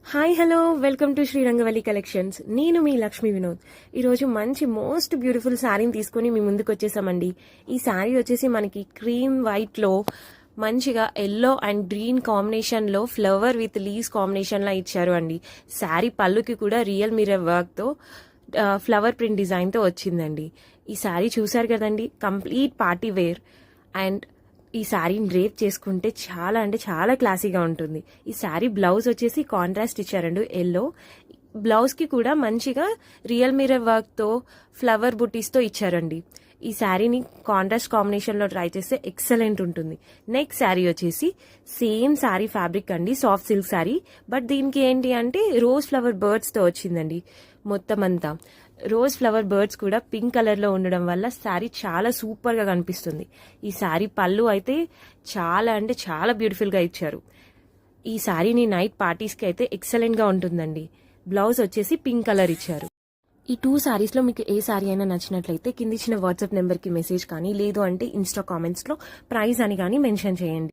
Hi hello welcome to Srirangavalli collections. నేను మీ లక్ష్మీ వినోద్. ఈరోజు మంచి మోస్ట్ బ్యూటిఫుల్ శారీని తీసుకుని మీ ముందుకు వచ్చేసామండి. ఈ శారీ వచ్చేసి మనకి క్రీమ్ వైట్లో మంచిగా ఎల్లో అండ్ గ్రీన్ కాంబినేషన్లో ఫ్లవర్ విత్ లీవ్స్ కాంబినేషన్లా ఇచ్చారు అండి. శారీ పళ్ళుకి కూడా రియల్ మిర్రర్ వర్క్తో ఫ్లవర్ ప్రింట్ డిజైన్తో వచ్చిందండి. ఈ శారీ చూసారు కదండి, కంప్లీట్ పార్టీ వేర్ అండ్ ఈ శారీని డ్రేప్ చేసుకుంటే చాలా అంటే చాలా క్లాసీగా ఉంటుంది. ఈ శారీ బ్లౌజ్ వచ్చేసి కాంట్రాస్ట్ ఇచ్చారండి ఎల్లో. బ్లౌజ్కి కూడా మంచిగా రియల్ మిర్రర్ వర్క్తో ఫ్లవర్ బుటీస్తో ఇచ్చారండి. ఈ శారీని కాంట్రాస్ట్ కాంబినేషన్లో ట్రై చేస్తే ఎక్సలెంట్ ఉంటుంది. నెక్స్ట్ శారీ వచ్చేసి సేమ్ శారీ ఫ్యాబ్రిక్ అండి, సాఫ్ట్ సిల్క్ శారీ. బట్ దీనికి ఏంటి అంటే రోజ్ ఫ్లవర్ బర్డ్స్తో వచ్చిందండి. మొత్తం అంతా రోజ్ ఫ్లవర్ బర్డ్స్ కూడా పింక్ కలర్లో ఉండడం వల్ల శారీ చాలా సూపర్గా కనిపిస్తుంది. ఈ శారీ పళ్ళు అయితే చాలా అంటే చాలా బ్యూటిఫుల్గా ఇచ్చారు. ఈ శారీని నైట్ పార్టీస్కి అయితే ఎక్సలెంట్గా ఉంటుందండి. బ్లౌజ్ వచ్చేసి పింక్ కలర్ ఇచ్చారు. ఈ 2 శారీస్లో మీకు ఏ శారీ అయినా నచ్చినట్లయితే కింద ఇచ్చిన వాట్సాప్ నెంబర్కి మెసేజ్ కానీ లేదు అంటే ఇన్స్టా కామెంట్స్లో ప్రైస్ అని కానీ మెన్షన్ చేయండి.